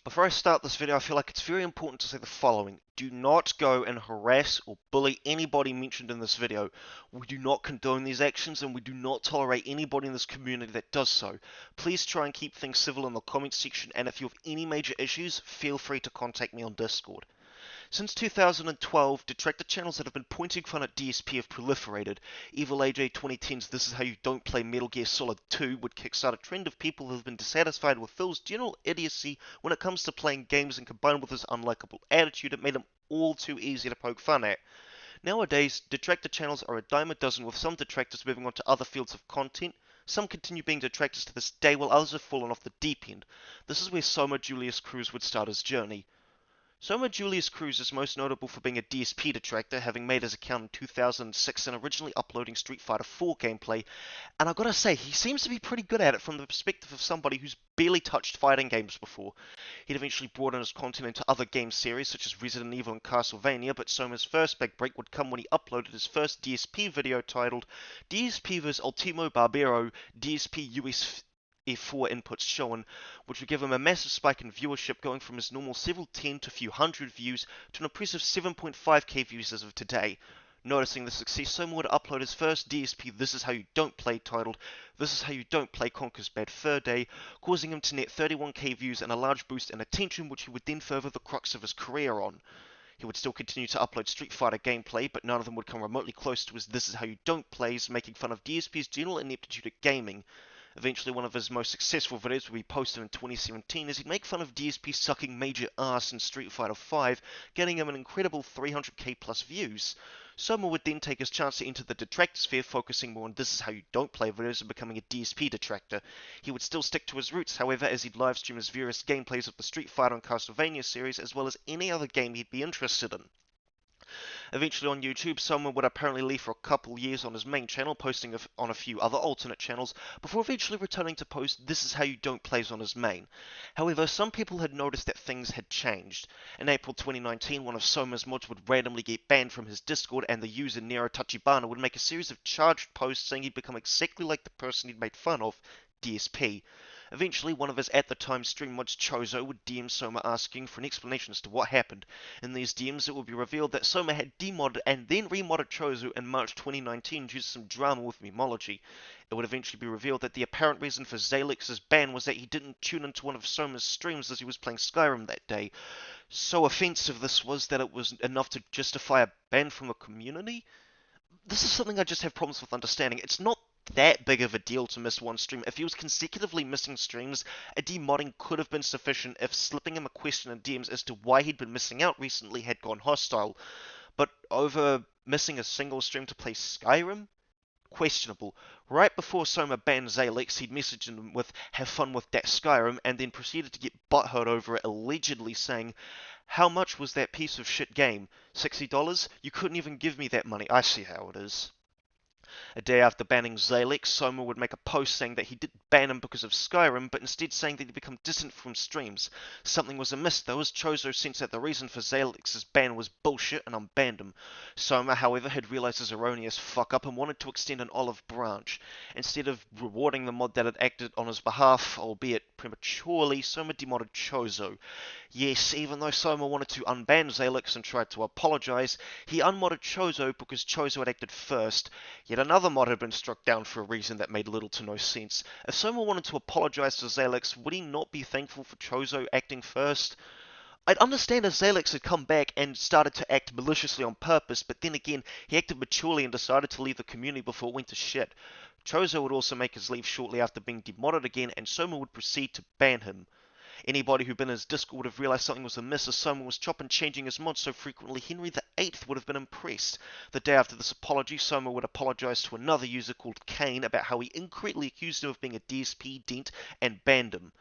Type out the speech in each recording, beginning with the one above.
Before I start this video, I feel like it's very important to say the following. Do not go and harass or bully anybody mentioned in this video. We do not condone these actions and we do not tolerate anybody in this community that does so. Please try and keep things civil in the comments section, and if you have any major issues, feel free to contact me on Discord. Since 2012, detractor channels that have been pointing fun at DSP have proliferated. Evil AJ 2010's This Is How You Don't Play Metal Gear Solid 2 would kickstart a trend of people who have been dissatisfied with Phil's general idiocy when it comes to playing games, and combined with his unlikable attitude, it made him all too easy to poke fun at. Nowadays, detractor channels are a dime a dozen, with some detractors moving on to other fields of content. Some continue being detractors to this day, while others have fallen off the deep end. This is where Soma Julius Cruz would start his journey. Soma Julius Cruz is most notable for being a DSP detractor, having made his account in 2006 and originally uploading Street Fighter 4 gameplay, and I've got to say, he seems to be pretty good at it from the perspective of somebody who's barely touched fighting games before. He'd eventually broaden his content into other game series such as Resident Evil and Castlevania, but Soma's first big break would come when he uploaded his first DSP video titled DSP vs Ultimo Barbero DSP US F4 inputs shown, which would give him a massive spike in viewership, going from his normal several 10 to few hundred views to an impressive 7.5k views as of today. Noticing the success, Soma would upload his first DSP This Is How You Don't Play titled This Is How You Don't Play Conker's Bad Fur Day, causing him to net 31k views and a large boost in attention, which he would then further the crux of his career on. He would still continue to upload Street Fighter gameplay, but none of them would come remotely close to his This Is How You Don't Plays, making fun of DSP's general ineptitude at gaming. Eventually, one of his most successful videos would be posted in 2017 as he'd make fun of DSP sucking major ass in Street Fighter 5, getting him an incredible 300k plus views. Soma would then take his chance to enter the detractor sphere, focusing more on This Is How You Don't Play videos and becoming a DSP detractor. He would still stick to his roots, however, as he'd livestream his various gameplays of the Street Fighter and Castlevania series, as well as any other game he'd be interested in. Eventually on YouTube, Soma would apparently leave for a couple years on his main channel, posting on a few other alternate channels, before eventually returning to post This Is How You Don't Plays on his main. However, some people had noticed that things had changed. In April 2019, one of Soma's mods would randomly get banned from his Discord, and the user Nero Tachibana would make a series of charged posts saying he'd become exactly like the person he'd made fun of, DSP. Eventually, one of his at-the-time stream mods, Chozo, would DM Soma asking for an explanation as to what happened. In these DMs, it would be revealed that Soma had demodded and then remodded Chozo in March 2019 due to some drama with Memology. It would eventually be revealed that the apparent reason for Zalex's ban was that he didn't tune into one of Soma's streams as he was playing Skyrim that day. So offensive this was that it was enough to justify a ban from the community? This is something I just have problems with understanding. It's not that big of a deal to miss one stream. If he was consecutively missing streams, a demodding could have been sufficient if slipping him a question in DMs as to why he'd been missing out recently had gone hostile. But over missing a single stream to play Skyrim? Questionable. Right before Soma banned Zalex, he'd messaged him with "have fun with that Skyrim," and then proceeded to get butthurt over it, allegedly saying, "How much was that piece of shit game? $60? You couldn't even give me that money. I see how it is." A day after banning Zalex, Soma would make a post saying that he didn't ban him because of Skyrim, but instead saying that he'd become distant from streams. Something was amiss though, as Chozo sensed that the reason for Zalex's ban was bullshit and unbanned him. Soma, however, had realized his erroneous fuck-up and wanted to extend an olive branch. Instead of rewarding the mod that had acted on his behalf, albeit prematurely, Soma demodded Chozo. Yes, even though Soma wanted to unban Zalex and tried to apologize, he unmodded Chozo because Chozo had acted first. Yet another mod had been struck down for a reason that made little to no sense. If Soma wanted to apologize to Zalex, would he not be thankful for Chozo acting first? I'd understand if Zalex had come back and started to act maliciously on purpose, but then again, he acted maturely and decided to leave the community before it went to shit. Chozo would also make his leave shortly after being demodded again, and Soma would proceed to ban him. Anybody who'd been in his Discord would have realized something was amiss, as Soma was chopping and changing his mods so frequently Henry VIII would have been impressed. The day after this apology, Soma would apologize to another user called Kane about how he incorrectly accused him of being a DSP dent and banned him.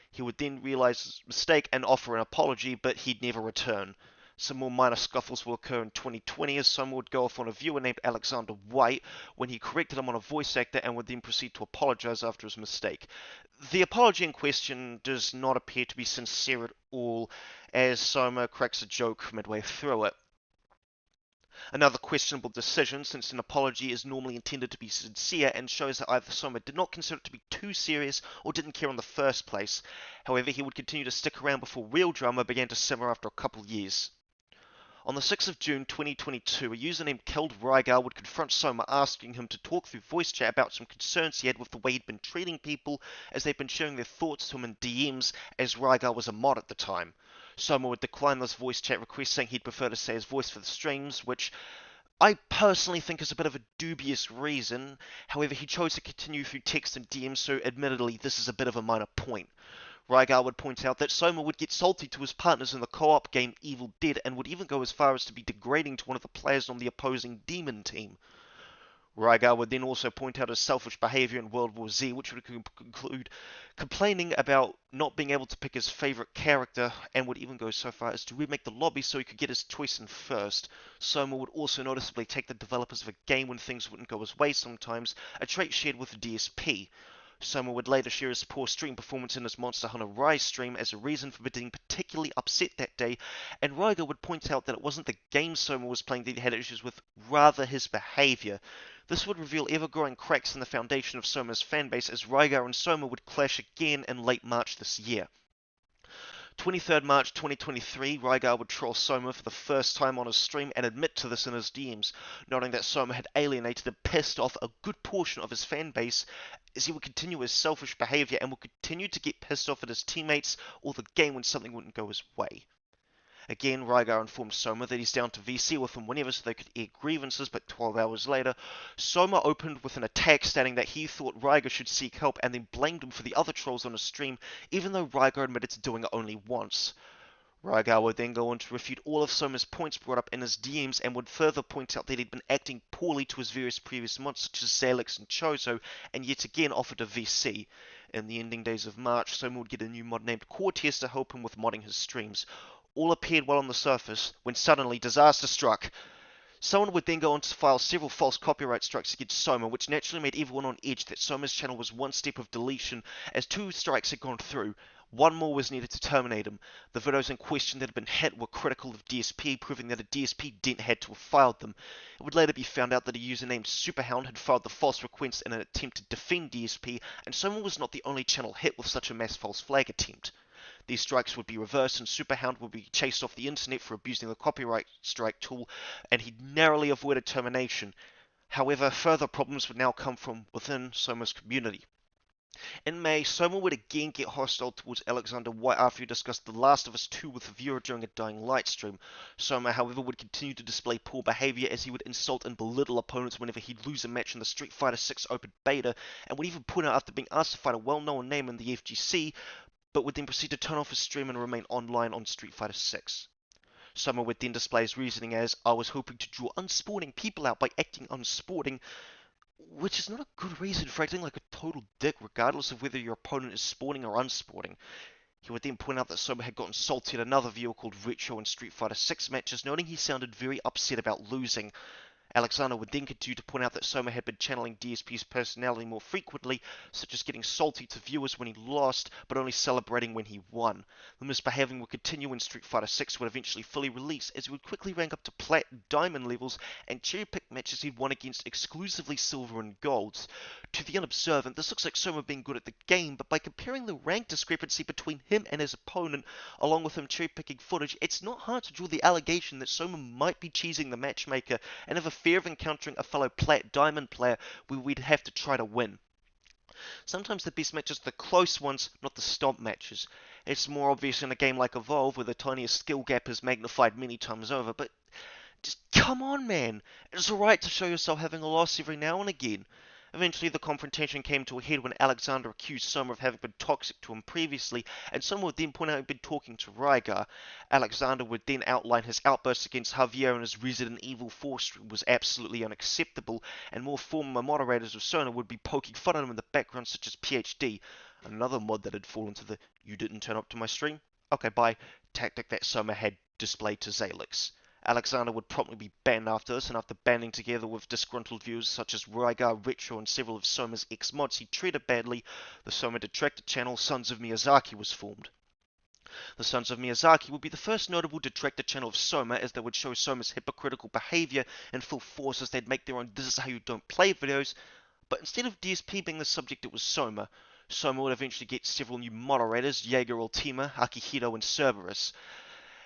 He would then realize his mistake and offer an apology, but he'd never return. Some more minor scuffles will occur in 2020 as Soma would go off on a viewer named Alexander White when he corrected him on a voice actor and would then proceed to apologize after his mistake. The apology in question does not appear to be sincere at all, as Soma cracks a joke midway through it. Another questionable decision, since an apology is normally intended to be sincere and shows that either Soma did not consider it to be too serious or didn't care in the first place. However, he would continue to stick around before real drama began to simmer after a couple years. On the 6th of June 2022, a user named Killed Rygar would confront Soma, asking him to talk through voice chat about some concerns he had with the way he'd been treating people as they'd been sharing their thoughts to him in DMs, as Rygar was a mod at the time. Soma would decline this voice chat request, saying he'd prefer to say his voice for the streams, which I personally think is a bit of a dubious reason. However, he chose to continue through text and DMs, so admittedly this is a bit of a minor point. Rygar would point out that Soma would get salty to his partners in the co-op game Evil Dead and would even go as far as to be degrading to one of the players on the opposing demon team. Rygar would then also point out his selfish behavior in World War Z, which would include complaining about not being able to pick his favorite character, and would even go so far as to remake the lobby so he could get his choice in first. Soma would also noticeably take the developers of a game when things wouldn't go his way sometimes, a trait shared with the DSP. Soma would later share his poor stream performance in his Monster Hunter Rise stream as a reason for being particularly upset that day, and Rygar would point out that it wasn't the game Soma was playing that he had issues with, rather his behavior. This would reveal ever-growing cracks in the foundation of Soma's fanbase, as Rygar and Soma would clash again in late March this year. 23rd March 2023, Rygar would troll Soma for the first time on his stream and admit to this in his DMs, noting that Soma had alienated and pissed off a good portion of his fanbase, as he would continue his selfish behavior and would continue to get pissed off at his teammates or the game when something wouldn't go his way. Again, Rygar informed Soma that he's down to VC with him whenever so they could air grievances, but 12 hours later, Soma opened with an attack stating that he thought Rygar should seek help and then blamed him for the other trolls on his stream, even though Rygar admitted to doing it only once. Rygar would then go on to refute all of Soma's points brought up in his DMs and would further point out that he'd been acting poorly to his various previous mods such as Zalix and Chozo, and yet again offered a VC. In the ending days of March, Soma would get a new mod named Cortez to help him with modding his streams. All appeared well on the surface, when suddenly disaster struck. Someone would then go on to file several false copyright strikes against Soma, which naturally made everyone on edge that Soma's channel was one step of deletion, as 2 strikes had gone through. One more was needed to terminate him. The videos in question that had been hit were critical of DSP, proving that a DSP dent had to have filed them. It would later be found out that a user named Superhound had filed the false request in an attempt to defend DSP, and Soma was not the only channel hit with such a mass false flag attempt. These strikes would be reversed and Superhound would be chased off the internet for abusing the copyright strike tool, and he narrowly avoided termination. However, further problems would now come from within Soma's community. In May, Soma would again get hostile towards Alexander White after he discussed The Last of Us 2 with a viewer during a Dying Light stream. Soma, however, would continue to display poor behavior as he would insult and belittle opponents whenever he'd lose a match in the Street Fighter 6 open beta, and would even point out after being asked to fight a well-known name in the FGC, but would then proceed to turn off his stream and remain online on Street Fighter 6. Soma would then display his reasoning as, I was hoping to draw unsporting people out by acting unsporting, which is not a good reason for acting like a total dick regardless of whether your opponent is sporting or unsporting. He would then point out that Soma had gotten salty at another viewer called Retro in Street Fighter 6 matches, noting he sounded very upset about losing. Alexander would then continue to point out that Soma had been channeling DSP's personality more frequently, such as getting salty to viewers when he lost, but only celebrating when he won. The misbehaving would continue when Street Fighter 6 would eventually fully release, as he would quickly rank up to Plat and Diamond levels and cherry-pick matches he'd won against exclusively Silver and Golds. To the unobservant, this looks like Soma being good at the game, but by comparing the rank discrepancy between him and his opponent, along with him cherry-picking footage, it's not hard to draw the allegation that Soma might be cheesing the matchmaker and have a fear of encountering a fellow Plat Diamond player where we'd have to try to win. Sometimes the best matches are the close ones, not the stomp matches. It's more obvious in a game like Evolve, where the tiniest skill gap is magnified many times over, but just come on, man. It's alright to show yourself having a loss every now and again. Eventually, the confrontation came to a head when Alexander accused Soma of having been toxic to him previously, and Soma would then point out he'd been talking to Rygar. Alexander would then outline his outbursts against Javier and his Resident Evil 4 stream was absolutely unacceptable, and more former moderators of Soma would be poking fun at him in the background, such as PhD, another mod that had fallen to the "you didn't turn up to my stream? Okay, bye" tactic that Soma had displayed to Zalix. Alexander would promptly be banned after this, and after banding together with disgruntled viewers such as Rygar, Retro, and several of Soma's ex-mods he treated badly, the Soma detractor channel Sons of Miyazaki was formed. The Sons of Miyazaki would be the first notable detractor channel of Soma, as they would show Soma's hypocritical behavior in full force as they'd make their own "this is how you don't play" videos, but instead of DSP being the subject, it was Soma. Soma would eventually get several new moderators: Jaeger, Ultima, Akihito, and Cerberus.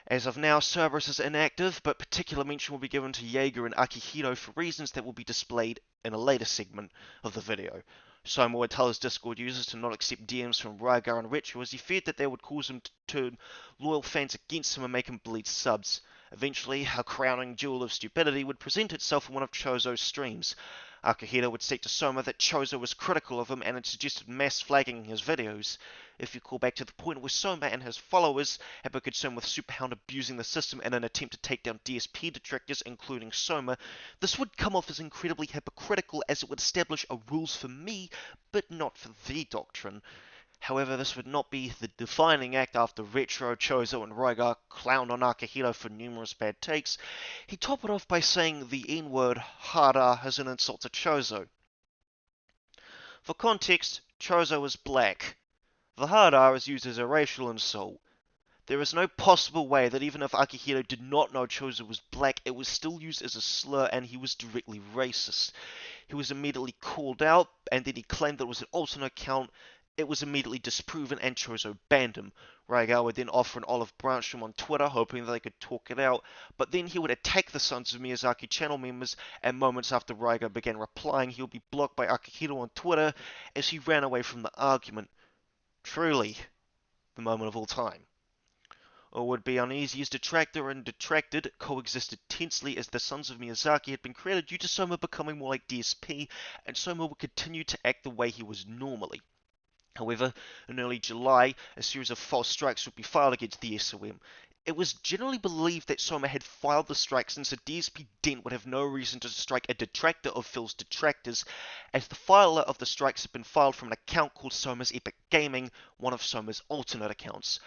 As of now, Cerberus is inactive, but particular mention will be given to Jaeger and Akihito for reasons that will be displayed in a later segment of the video. Soma would tell his Discord users to not accept DMs from Rygar and Retro, as he feared that they would cause him to turn loyal fans against him and make him bleed subs. Eventually, a crowning jewel of stupidity would present itself in one of Chozo's streams. Akihito would state to Soma that Chozo was critical of him and had suggested mass flagging his videos. If you call back to the point where Soma and his followers have been concerned with Superhound abusing the system in an attempt to take down DSP detractors, including Soma, this would come off as incredibly hypocritical, as it would establish a rules for me, but not for the doctrine. However, this would not be the defining act after Retro, Chozo, and Rygar clowned on Akihito for numerous bad takes. He topped it off by saying the N-word "hara" as an insult to Chozo. For context, Chozo is black. The hara is used as a racial insult. There is no possible way that even if Akihito did not know Chozo was black, it was still used as a slur and he was directly racist. He was immediately called out, and then he claimed that it was an alternate account. It was immediately disproven and Chozo banned him. Rygar would then offer an olive branch to him on Twitter, hoping that they could talk it out, but then he would attack the Sons of Miyazaki channel members, and moments after Rygar began replying, he would be blocked by Akihito on Twitter as he ran away from the argument. Truly, the moment of all time. Or would be uneasy as detractor and detracted coexisted tensely, as the Sons of Miyazaki had been created due to Soma becoming more like DSP, and Soma would continue to act the way he was normally. However, in early July, a series of false strikes would be filed against the SOM. It was generally believed that Soma had filed the strike since a DSP dent would have no reason to strike a detractor of Phil's detractors, as the filer of the strikes had been filed from an account called Soma's Epic Gaming, one of Soma's alternate accounts.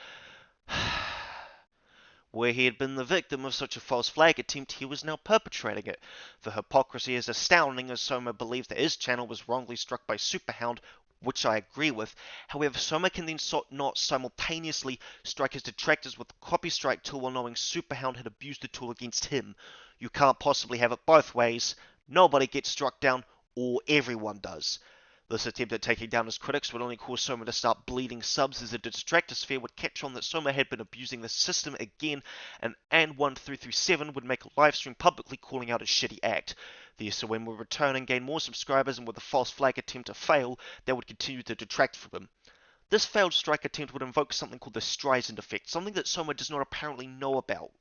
Where he had been the victim of such a false flag attempt, he was now perpetrating it. The hypocrisy is astounding, as Soma believes that his channel was wrongly struck by Superhound, which I agree with. However, Soma can then not simultaneously strike his detractors with the copy strike tool while knowing Superhound had abused the tool against him. You can't possibly have it both ways. Nobody gets struck down, or everyone does. This attempt at taking down his critics would only cause Soma to start bleeding subs, as the detractor sphere would catch on that Soma had been abusing the system again, and And1337 would make a livestream publicly calling out his shitty act. The SOM would return and gain more subscribers, and with the false flag attempt to fail, they would continue to detract from him. This failed strike attempt would invoke something called the Streisand effect, something that Soma does not apparently know about.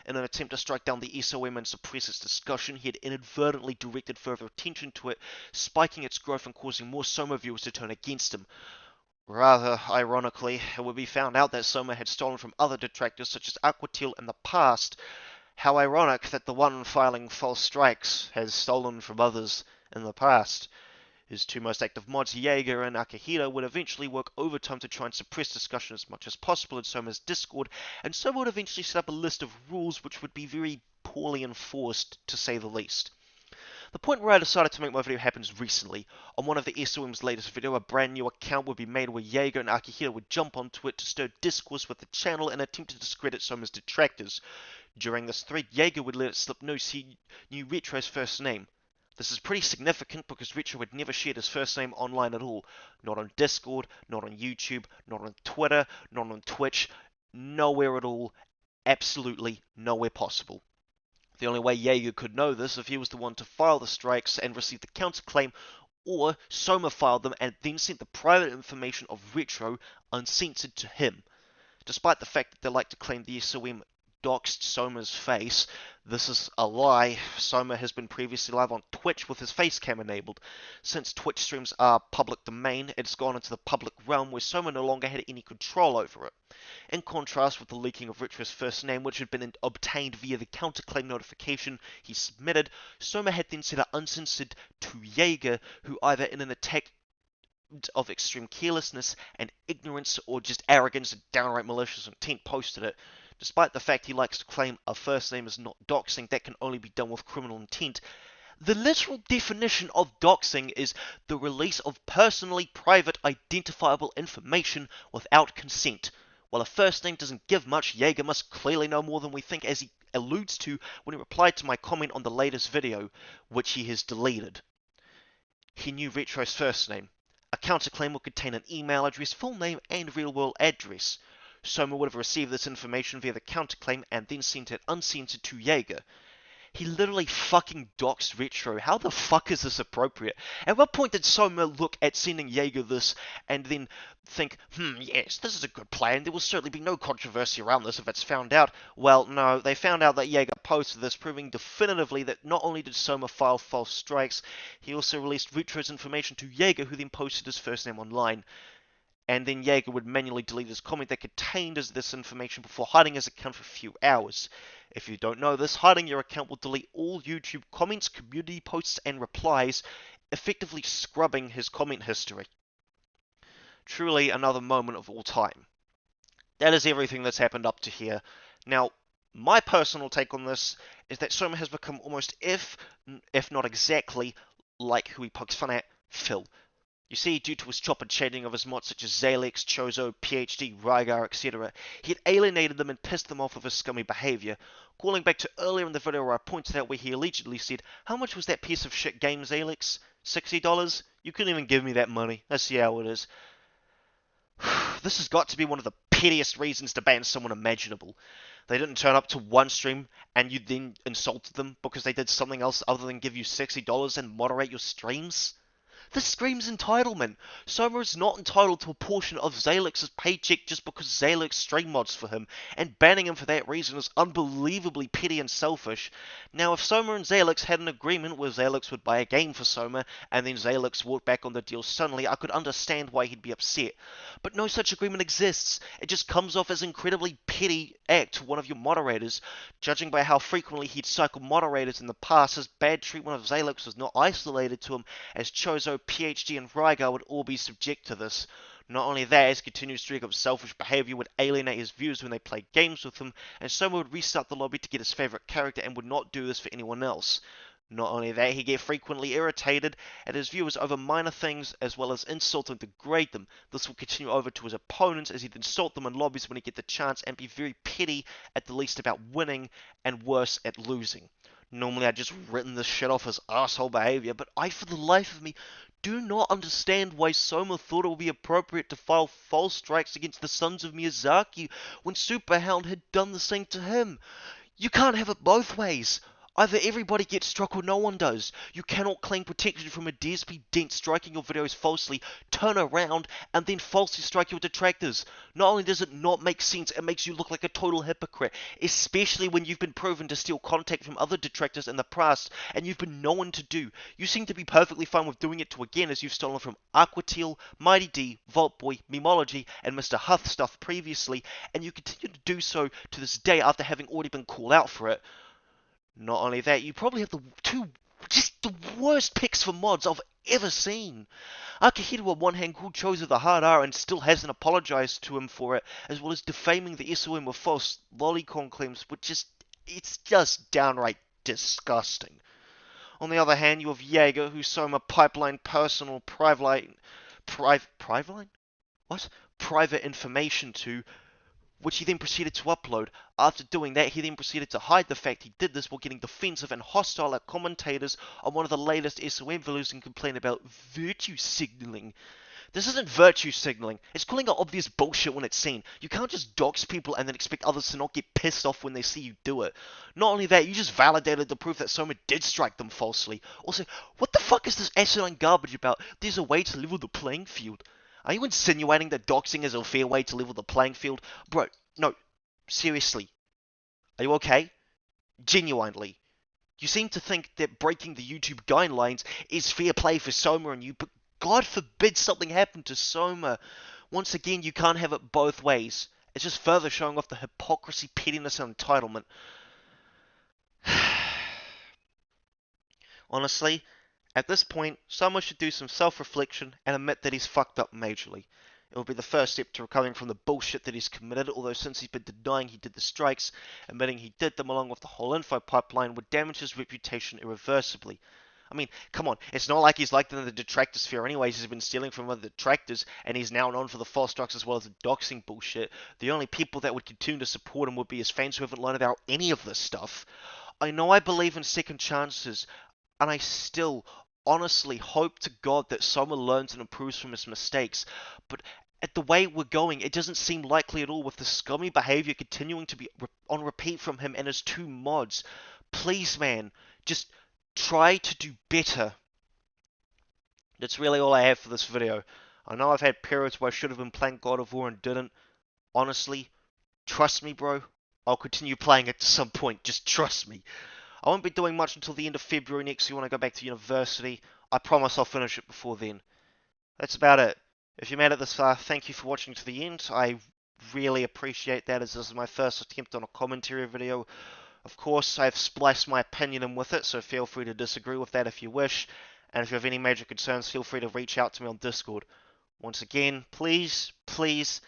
In an attempt to strike down the SOM and suppress its discussion, he had inadvertently directed further attention to it, spiking its growth and causing more Soma viewers to turn against him. Rather ironically, it would be found out that Soma had stolen from other detractors such as AquaTeal in the past. How ironic that the one filing false strikes has stolen from others in the past. His two most active mods, Jaeger and Akihito, would eventually work overtime to try and suppress discussion as much as possible in Soma's Discord, and Soma would eventually set up a list of rules which would be very poorly enforced, to say the least. The point where I decided to make my video happens recently. On one of the SOM's latest video, a brand new account would be made where Jaeger and Akihito would jump onto it to stir discourse with the channel and attempt to discredit Soma's detractors. During this thread, Jaeger would let it slip news he knew Retro's first name. This is pretty significant because Retro had never shared his first name online at all. Not on Discord, not on YouTube, not on Twitter, not on Twitch, nowhere at all, absolutely nowhere possible. The only way Jaeger could know this if he was the one to file the strikes and receive the counterclaim, or Soma filed them and then sent the private information of Retro uncensored to him. Despite the fact that they like to claim the SOM doxed Soma's face, this is a lie. Soma has been previously live on Twitch with his face cam enabled. Since Twitch streams are public domain, it's gone into the public realm where Soma no longer had any control over it. In contrast with the leaking of Retro's first name, which had been obtained via the counterclaim notification he submitted, Soma had then set it uncensored to Jaeger, who either in an attack of extreme carelessness and ignorance or just arrogance and downright malicious intent posted it. Despite the fact he likes to claim a first name is not doxing, that can only be done with criminal intent. The literal definition of doxing is the release of personally private identifiable information without consent, While a first name doesn't give much, Jaeger must clearly know more than we think, as he alludes to when he replied to my comment on the latest video, which he has deleted. He knew Retro's first name. A counterclaim would contain an email address, full name, and real-world address. Soma would have received this information via the counterclaim and then sent it uncensored to Jaeger. He literally fucking doxed Retro. How the fuck is this appropriate? At what point did Soma look at sending Jaeger this and then think, yes, this is a good plan. There will certainly be no controversy around this if it's found out. Well, no, they found out that Jaeger posted this, proving definitively that not only did Soma file false strikes, he also released Retro's information to Jaeger, who then posted his first name online. And then Jaeger would manually delete his comment that contained this information before hiding his account for a few hours. If you don't know this, hiding your account will delete all YouTube comments, community posts, and replies, effectively scrubbing his comment history. Truly another moment of all time. That is everything that's happened up to here. Now, my personal take on this is that Soma has become almost, if not exactly, like who he pokes fun at, Phil. You see, due to his chop and chaining of his mods such as Zalex, Chozo, PhD, Rygar, etc., he had alienated them and pissed them off with his scummy behaviour. Calling back to earlier in the video where I pointed out where he allegedly said, "How much was that piece of shit game, Zalex? $60? You couldn't even give me that money. I see how it is." This has got to be one of the pettiest reasons to ban someone imaginable. They didn't turn up to one stream and you then insulted them because they did something else other than give you $60 and moderate your streams? This screams entitlement. Soma is not entitled to a portion of Zalex's paycheck just because Zalex stream mods for him, and banning him for that reason is unbelievably petty and selfish. Now, if Soma and Zalex had an agreement where Zalex would buy a game for Soma, and then Zalex walked back on the deal suddenly, I could understand why he'd be upset. But no such agreement exists. It just comes off as an incredibly petty act to one of your moderators. Judging by how frequently he'd cycle moderators in the past, his bad treatment of Zalex was not isolated to him, as Chozo, PhD, and Rygar would all be subject to this. Not only that, his continued streak of selfish behaviour would alienate his viewers when they played games with him, and Soma would restart the lobby to get his favourite character and would not do this for anyone else. Not only that, he'd get frequently irritated at his viewers over minor things, as well as insult and degrade them. This will continue over to his opponents, as he'd insult them in lobbies when he get the chance, and be very petty at the least about winning, and worse at losing. Normally I'd just written this shit off as asshole behaviour, but I, for the life of me, do not understand why Soma thought it would be appropriate to file false strikes against the sons of Miyazaki when Superhound had done the same to him. You can't have it both ways. Either everybody gets struck or no one does. You cannot claim protection from a DSP dent striking your videos falsely, turn around, and then falsely strike your detractors. Not only does it not make sense, it makes you look like a total hypocrite, especially when you've been proven to steal contact from other detractors in the past, and you've been known to do. You seem to be perfectly fine with doing it to again, as you've stolen from AquaTeal, Mighty D, Vaultboy, Memology, and Mr. Huth stuff previously, and you continue to do so to this day after having already been called out for it. Not only that, you probably have just the worst picks for mods I've ever seen. Akihiro on one hand called Chozo the hard R and still hasn't apologized to him for it, as well as defaming the SOM with false lolicon claims, it's just downright disgusting. On the other hand, you have Jaeger, who Soma pipeline personal private information to, which he then proceeded to upload. After doing that, he then proceeded to hide the fact he did this while getting defensive and hostile at commentators on one of the latest SOM videos and complain about virtue signaling. This isn't virtue signaling. It's calling out obvious bullshit when it's seen. You can't just dox people and then expect others to not get pissed off when they see you do it. Not only that, you just validated the proof that Soma did strike them falsely. Also, what the fuck is this asinine garbage about? There's a way to level the playing field. Are you insinuating that doxing is a fair way to level the playing field? Bro, no. Seriously. Are you okay? Genuinely. You seem to think that breaking the YouTube guidelines is fair play for Soma and you, but God forbid something happened to Soma. Once again, you can't have it both ways. It's just further showing off the hypocrisy, pettiness, and entitlement. Honestly, at this point, Soma should do some self-reflection and admit that he's fucked up majorly. It will be the first step to recovering from the bullshit that he's committed, although since he's been denying he did the strikes, admitting he did them along with the whole info pipeline would damage his reputation irreversibly. I mean, come on, it's not like he's liked in the detractor sphere anyways. He's been stealing from other detractors, and he's now known for the false docs as well as the doxing bullshit. The only people that would continue to support him would be his fans who haven't learned about any of this stuff. I know I believe in second chances, and I still honestly hope to God that Soma learns and improves from his mistakes, but at the way we're going, it doesn't seem likely at all with the scummy behavior continuing to be on repeat from him and his two mods. Please, man, just try to do better. That's really all I have for this video. I know I've had periods where I should have been playing God of War and didn't. Honestly, trust me, bro. I'll continue playing it to some point. Just trust me. I won't be doing much until the end of February next year when I go back to university. I promise I'll finish it before then. That's about it. If you made it this far, thank you for watching to the end. I really appreciate that, as this is my first attempt on a commentary video. Of course, I've spliced my opinion in with it, so feel free to disagree with that if you wish. And if you have any major concerns, feel free to reach out to me on Discord. Once again, please, please,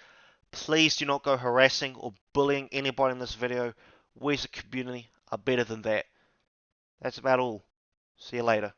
please do not go harassing or bullying anybody in this video. We as a community are better than that. That's about all. See you later.